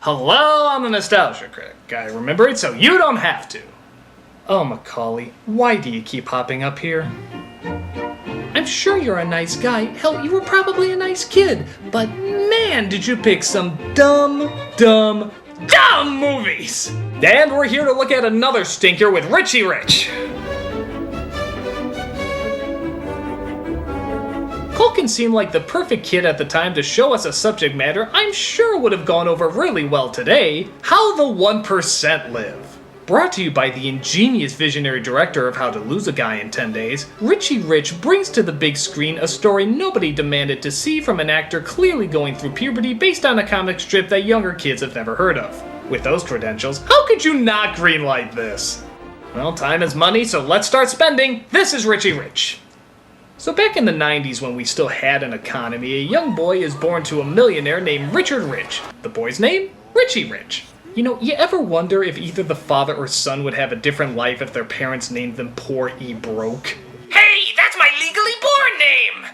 Hello, I'm the Nostalgia Critic. I remember it so you don't have to. Oh, Macaulay, why do you keep popping up here? I'm sure you're a nice guy. Hell, you were probably a nice kid. But man, did you pick some dumb movies! And we're here to look at another stinker with Richie Rich. Culkin seemed like the perfect kid at the time to show us a subject matter I'm sure would have gone over really well today: how the 1% live. Brought to you by the ingenious visionary director of How to Lose a Guy in 10 Days, Richie Rich brings to the big screen a story nobody demanded to see from an actor clearly going through puberty based on a comic strip that younger kids have never heard of. With those credentials, how could you not greenlight this? Well, time is money, so let's start spending. This is Richie Rich. So back in the 90s, when we still had an economy, a young boy is born to a millionaire named Richard Rich. The boy's name? Richie Rich. You know, you ever wonder if either the father or son would have a different life if their parents named them Poor E Broke? Hey, that's my legally born name!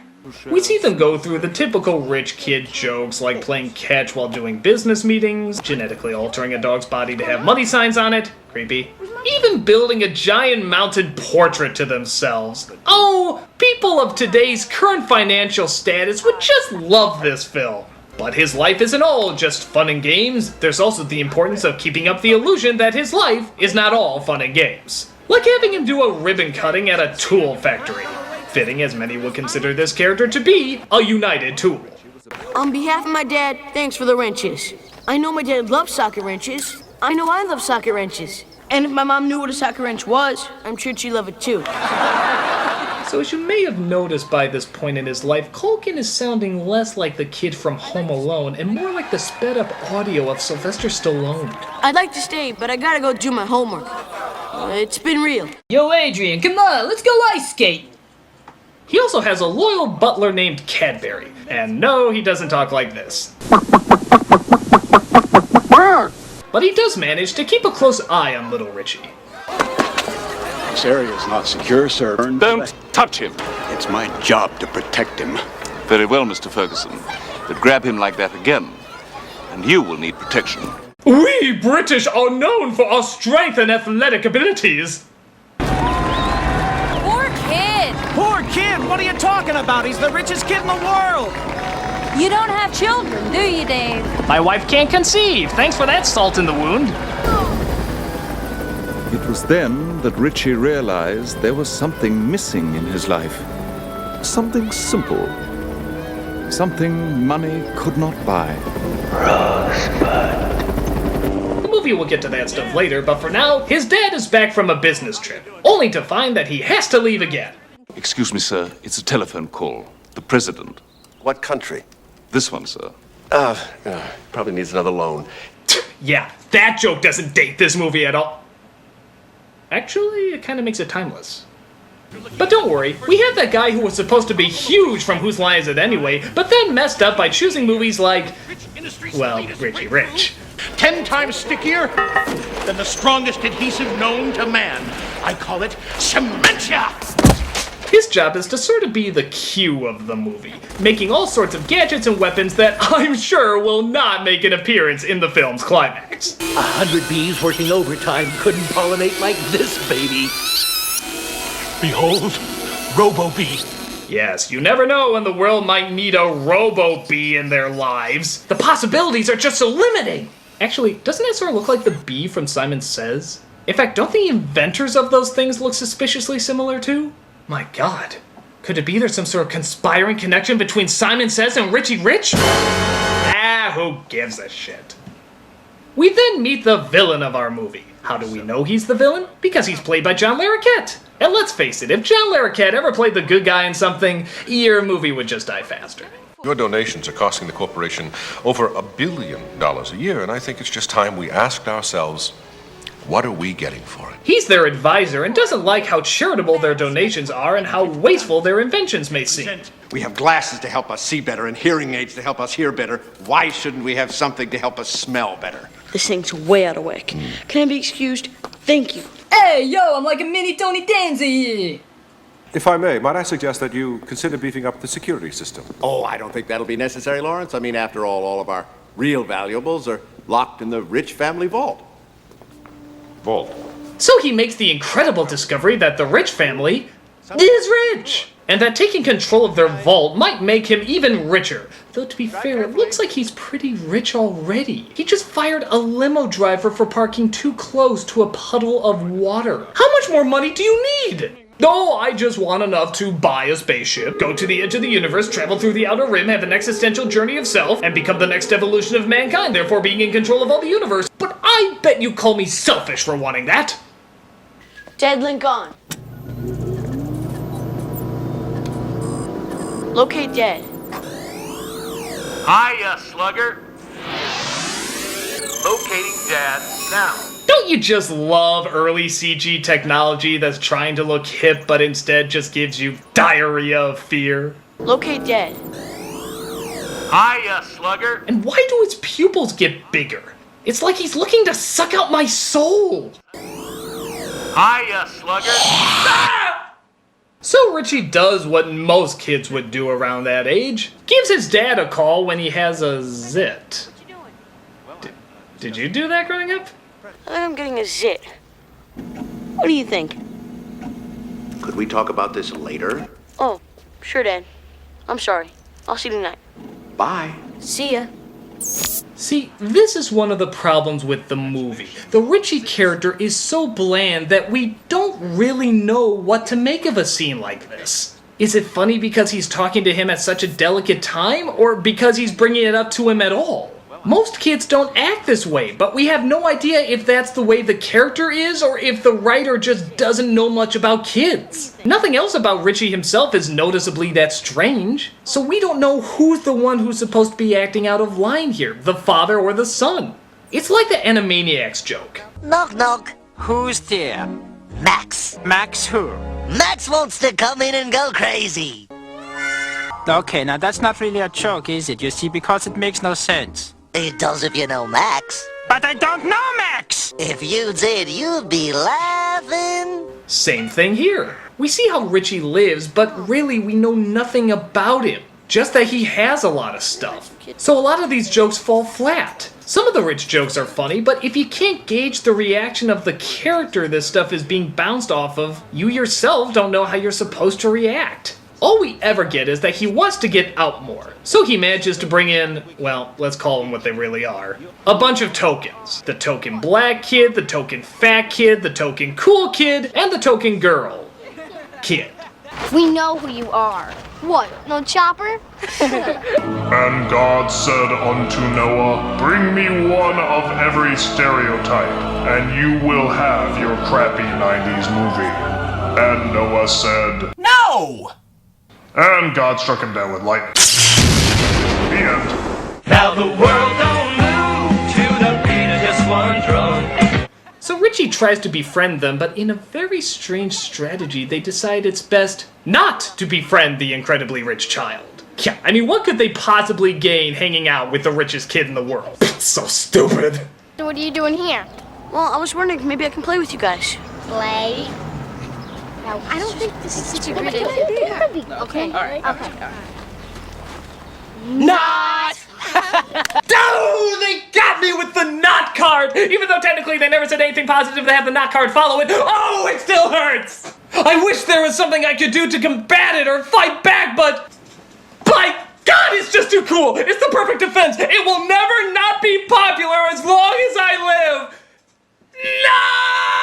We see them go through the typical rich kid jokes like playing catch while doing business meetings, genetically altering a dog's body to have money signs on it, creepy, even building a giant mounted portrait to themselves. Oh, people of today's current financial status would just love this film. But his life isn't all just fun and games. There's also the importance of keeping up the illusion that his life is not all fun and games. Like having him do a ribbon cutting at a tool factory. Fitting, as many would consider this character to be a united tool. On behalf of my dad, thanks for the wrenches. I know my dad loves socket wrenches. I know I love socket wrenches. And if my mom knew what a socket wrench was, I'm sure she'd love it too. So as you may have noticed by this point in his life, Culkin is sounding less like the kid from Home Alone and more like the sped-up audio of Sylvester Stallone. I'd like to stay, but I gotta go do my homework. It's been real. Yo, Adrian, come on, let's go ice skate. He also has a loyal butler named Cadbury. And no, he doesn't talk like this. But he does manage to keep a close eye on little Richie. This area is not secure, sir. Don't touch him. It's my job to protect him. Very well, Mr. Ferguson. But grab him like that again, and you will need protection. We British are known for our strength and athletic abilities. Poor kid. Poor kid? What are you talking about? He's the richest kid in the world. You don't have children, do you, Dave? My wife can't conceive. Thanks for that salt in the wound. It was then that Richie realized there was something missing in his life. Something simple. Something money could not buy. The movie will get to that stuff later, but for now, his dad is back from a business trip, only to find that he has to leave again. Excuse me, sir. It's a telephone call. The president. What country? This one, sir. Probably needs another loan. Yeah, that joke doesn't date this movie at all. Actually, it kind of makes it timeless. But don't worry, we have that guy who was supposed to be huge from Whose Line Is It Anyway, but then messed up by choosing movies like, well, Richie Rich. 10 times stickier than the strongest adhesive known to man. I call it cementia! His job is to sort of be the Q of the movie, making all sorts of gadgets and weapons that I'm sure will not make an appearance in the film's climax. 100 bees working overtime couldn't pollinate like this, baby. Behold, Robo-Bee. Yes, you never know when the world might need a Robo-Bee in their lives. The possibilities are just so limiting. Actually, doesn't that sort of look like the bee from Simon Says? In fact, don't the inventors of those things look suspiciously similar too? My god. Could it be there's some sort of conspiring connection between Simon Says and Richie Rich? Who gives a shit? We then meet the villain of our movie. How do we know he's the villain? Because he's played by John Larroquette. And let's face it, if John Larroquette ever played the good guy in something, your movie would just die faster. Your donations are costing the corporation over $1 billion a year, and I think it's just time we asked ourselves, what are we getting for it? He's their advisor and doesn't like how charitable their donations are and how wasteful their inventions may seem. We have glasses to help us see better and hearing aids to help us hear better. Why shouldn't we have something to help us smell better? This thing's way out of whack. Can I be excused? Thank you. Hey, yo, I'm like a mini Tony Danza here. If I may, might I suggest that you consider beefing up the security system? Oh, I don't think that'll be necessary, Lawrence. I mean, after all of our Real valuables are locked in the rich family vault. Vault. So he makes the incredible discovery that the rich family is rich, and that taking control of their vault might make him even richer. Though to be fair, it looks like he's pretty rich already. He just fired a limo driver for parking too close to a puddle of water. How much more money do you need? No, I just want enough to buy a spaceship, go to the edge of the universe, travel through the outer rim, have an existential journey of self, and become the next evolution of mankind, therefore being in control of all the universe. But I bet you call me selfish for wanting that. Dad, link on. Locate Dad. Hiya, slugger. Locating Dad now. Don't you just love early CG technology that's trying to look hip but instead just gives you diarrhea of fear? Locate Dad. Hiya, slugger. And why do his pupils get bigger? It's like he's looking to suck out my soul. Hiya, slugger. So Richie does what most kids would do around that age. Gives his dad a call when he has a zit. Did you do that growing up? I think I'm getting a zit. What do you think? Could we talk about this later? Oh, sure, Dad. I'm sorry. I'll see you tonight. Bye. See ya. See, this is one of the problems with the movie. The Richie character is so bland that we don't really know what to make of a scene like this. Is it funny because he's talking to him at such a delicate time, or because he's bringing it up to him at all? Most kids don't act this way, but we have no idea if that's the way the character is or if the writer just doesn't know much about kids. Nothing else about Richie himself is noticeably that strange, so we don't know who's the one who's supposed to be acting out of line here, the father or the son. It's like the Animaniacs joke. Knock, knock. Who's there? Max. Max who? Max wants to come in and go crazy. Okay, now that's not really a joke, is it? You see, because it makes no sense. It does if you know Max. But I don't know Max! If you did, you'd be laughing. Same thing here. We see how Richie lives, but really we know nothing about him. Just that he has a lot of stuff. So a lot of these jokes fall flat. Some of the rich jokes are funny, but if you can't gauge the reaction of the character this stuff is being bounced off of, you yourself don't know how you're supposed to react. All we ever get is that he wants to get out more. So he manages to bring in, well, let's call them what they really are. A bunch of tokens. The token black kid, the token fat kid, the token cool kid, and the token girl kid. We know who you are. What, no chopper? And God said unto Noah, bring me one of every stereotype, and you will have your crappy 90s movie. And Noah said, No! And God struck him down with lightning. The end. Now the world don't move to the beat of just one drum. So Richie tries to befriend them, but in a very strange strategy, they decide it's best not to befriend the incredibly rich child. Yeah, I mean, what could they possibly gain hanging out with the richest kid in the world? It's so stupid. So what are you doing here? Well, I was wondering if maybe I can play with you guys. Play? No, I don't think this is such a good idea. Okay. All right. Okay. Not! Dude, they got me with the not card! Even though technically they never said anything positive to have the not card follow it. Oh, it still hurts! I wish there was something I could do to combat it or fight back, but... By God, it's just too cool! It's the perfect defense! It will never not be popular as long as I live! Not!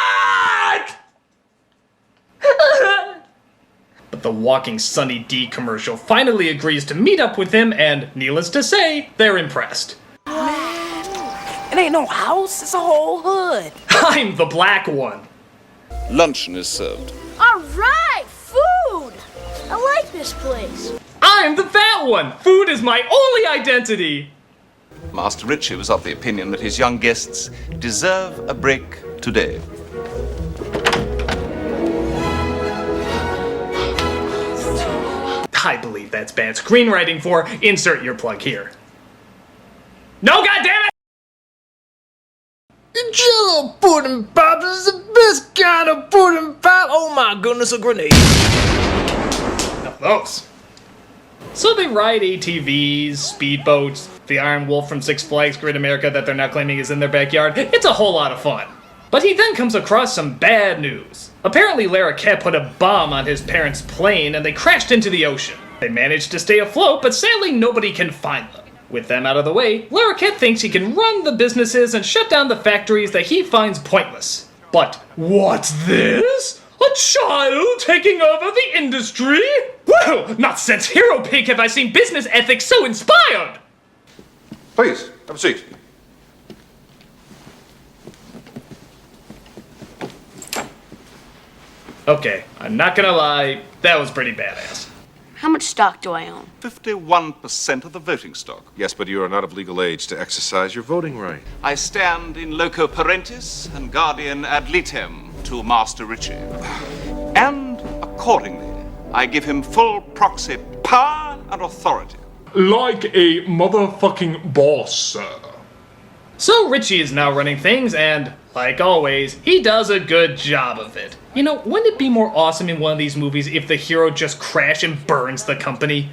But the Walking Sunny D commercial finally agrees to meet up with him, and needless to say, they're impressed. It ain't no house, it's a whole hood. I'm the black one. Luncheon is served. All right, food. I like this place. I'm the fat one. Food is my only identity. Master Richie was of the opinion that his young guests deserve a break today. I believe that's bad screenwriting for insert your plug here. No, goddammit! Jello pudding pop is the best kind of pudding pop. Oh my goodness, a grenade. Of those. So they ride ATVs, speedboats, the Iron Wolf from Six Flags Great America that they're now claiming is in their backyard. It's a whole lot of fun. But he then comes across some bad news. Apparently Larroquette put a bomb on his parents' plane and they crashed into the ocean. They managed to stay afloat, but sadly nobody can find them. With them out of the way, Larroquette thinks he can run the businesses and shut down the factories that he finds pointless. But what's this? A child taking over the industry? Well, not since Hero Pig have I seen business ethics so inspired! Please, have a seat. Okay, I'm not gonna lie, that was pretty badass. How much stock do I own? 51% of the voting stock. Yes, but you are not of legal age to exercise your voting right. I stand in loco parentis and guardian ad litem to Master Richie. And accordingly, I give him full proxy power and authority. Like a motherfucking boss, sir. So Richie is now running things, and, like always, he does a good job of it. You know, wouldn't it be more awesome in one of these movies if the hero just crashes and burns the company?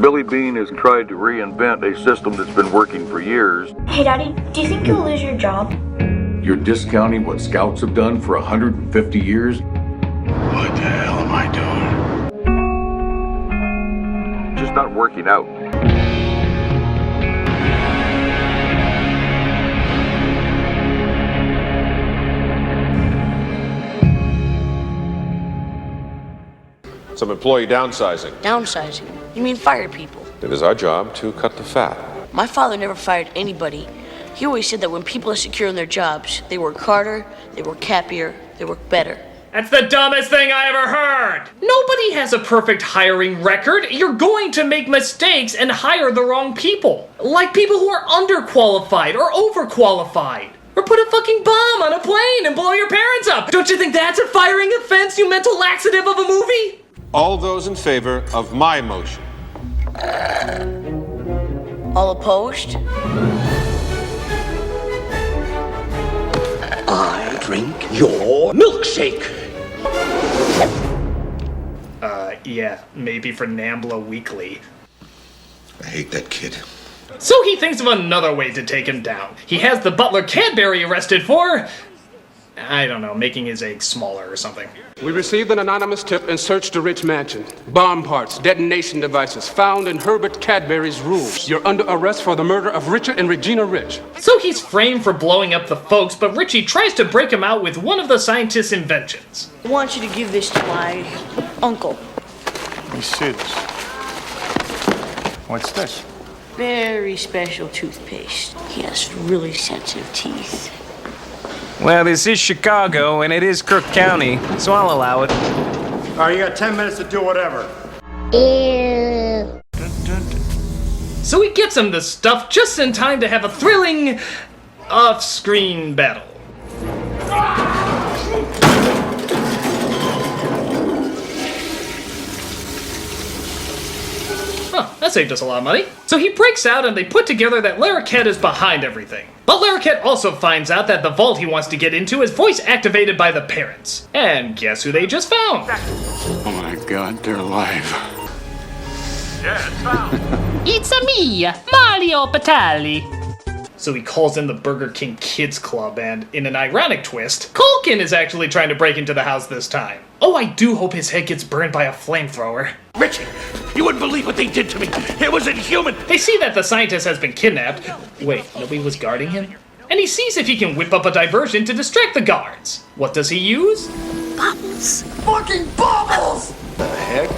Billy Bean has tried to reinvent a system that's been working for years. Hey, Daddy, do you think you'll lose your job? You're discounting what scouts have done for 150 years? What the hell am I doing? Just not working out. Some employee downsizing. Downsizing? You mean fire people? It is our job to cut the fat. My father never fired anybody. He always said that when people are secure in their jobs, they work harder, they work happier, they work better. That's the dumbest thing I ever heard! Nobody has a perfect hiring record. You're going to make mistakes and hire the wrong people. Like people who are underqualified or overqualified. Or put a fucking bomb on a plane and blow your parents up. Don't you think that's a firing offense, you mental laxative of a movie? All those in favor of my motion. All opposed? I drink your milkshake. Yeah, maybe for Nambla Weekly. I hate that kid. So he thinks of another way to take him down. He has the butler Cadbury arrested for, I don't know, making his eggs smaller or something. We received an anonymous tip and searched the Rich mansion. Bomb parts, detonation devices found in Herbert Cadbury's rooms. You're under arrest for the murder of Richard and Regina Rich. So he's framed for blowing up the folks, but Richie tries to break him out with one of the scientist's inventions. I want you to give this to my uncle. Let me see this. What's this? Very special toothpaste. He has really sensitive teeth. Well, this is Chicago, and it is Crook County, so I'll allow it. All right, you got 10 minutes to do whatever. Ew. So he gets him the stuff just in time to have a thrilling off-screen battle. Huh, that saved us a lot of money. So he breaks out and they put together that Larroquette is behind everything. But Larroquette also finds out that the vault he wants to get into is voice activated by the parents. And guess who they just found? Oh my god, they're alive. Yeah, it's found. It's a me, Mario Batali. So he calls in the Burger King Kids Club, and in an ironic twist, Culkin is actually trying to break into the house this time. Oh, I do hope his head gets burned by a flamethrower. Richie, you wouldn't believe what they did to me. It was inhuman. They see that the scientist has been kidnapped. Wait, nobody was guarding him? And he sees if he can whip up a diversion to distract the guards. What does he use? Bubbles. Fucking bubbles! The heck?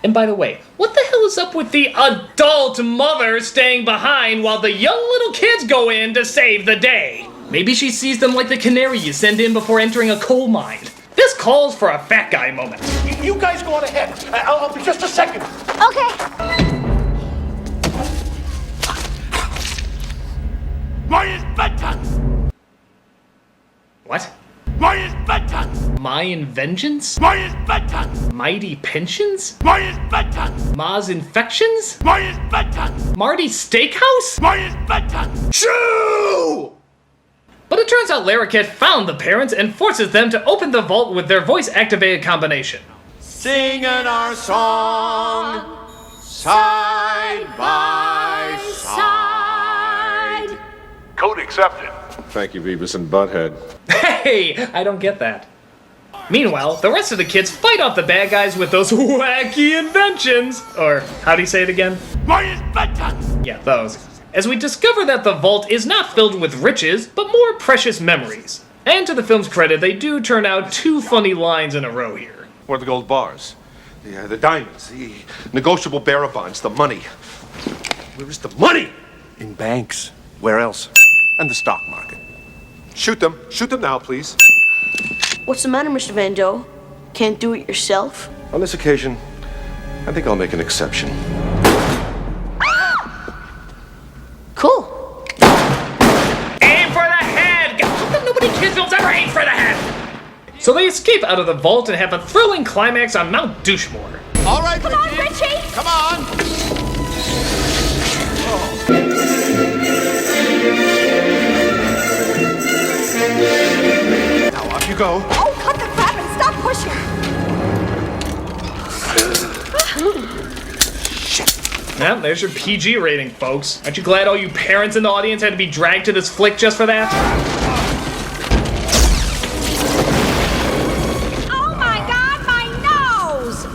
And by the way, what the hell is up with the adult mother staying behind while the young little kids go in to save the day? Maybe she sees them like the canary you send in before entering a coal mine. This calls for a fat guy moment. You guys go on ahead. I'll be just a second. Okay. Maya's bedtime! What? Maya's bedtime! Mayan vengeance? Maya's bedtime! Mighty pensions? Maya's bedtime! Ma's infections? Maya's bedtime! Marty's steakhouse? Maya's bedtime! Shoo! But it turns out Larroquette found the parents and forces them to open the vault with their voice-activated combination. Singing our song, Side by side. Code accepted. Thank you, Beavis and Butthead. Hey, I don't get that. Meanwhile, the rest of the kids fight off the bad guys with those wacky inventions. Or, how do you say it again? My inventions! Yeah, those. As we discover that the vault is not filled with riches, but more precious memories. And to the film's credit, they do turn out 2 funny lines in a row here. What are the gold bars? The diamonds, the negotiable bearer bonds, the money. Where is the money? In banks. Where else? And the stock market. Shoot them. Shoot them now, please. What's the matter, Mr. Van Doe? Can't do it yourself? On this occasion, I think I'll make an exception. Cool. Aim for the head! How come nobody kids films ever aim for the head? So they escape out of the vault and have a thrilling climax on Mount Douchemore. All right, Come on, Richie! Come on! Now off you go. Oh, cut the crap and stop pushing! Yeah, there's your PG rating, folks. Aren't you glad all you parents in the audience had to be dragged to this flick just for that? Oh my God, my nose!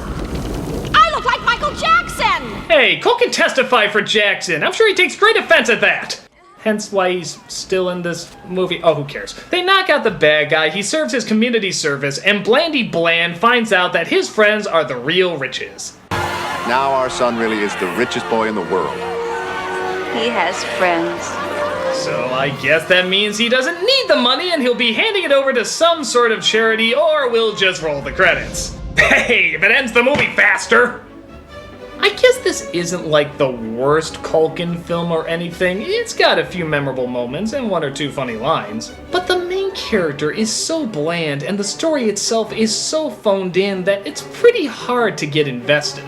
I look like Michael Jackson! Hey, Cole can testify for Jackson. I'm sure he takes great offense at that. Hence why he's still in this movie. Oh, who cares? They knock out the bad guy, he serves his community service, and Blandy Bland finds out that his friends are the real riches. Now our son really is the richest boy in the world. He has friends. So I guess that means he doesn't need the money and he'll be handing it over to some sort of charity, or we'll just roll the credits. Hey, if it ends the movie faster! I guess this isn't like the worst Culkin film or anything. It's got a few memorable moments and 1 or 2 funny lines. But the main character is so bland and the story itself is so phoned in that it's pretty hard to get invested.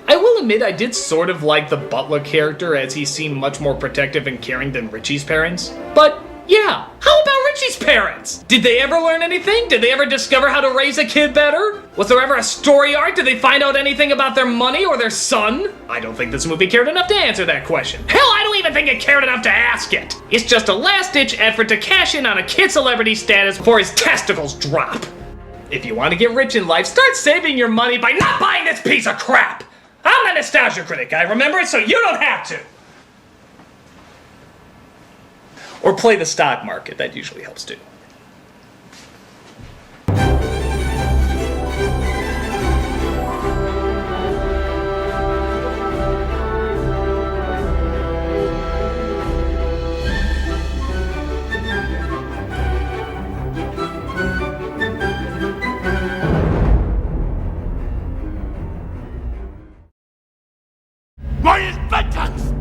I will admit I did sort of like the butler character, as he seemed much more protective and caring than Richie's parents. But yeah, how about Richie's parents? Did they ever learn anything? Did they ever discover how to raise a kid better? Was there ever a story arc? Did they find out anything about their money or their son? I don't think this movie cared enough to answer that question. Hell, I don't even think it cared enough to ask it. It's just a last-ditch effort to cash in on a kid celebrity status before his testicles drop. If you want to get rich in life, start saving your money by not buying this piece of crap. I'm the nostalgia critic guy, remember it, so you don't have to. Or play the stock market, that usually helps too. My inventions!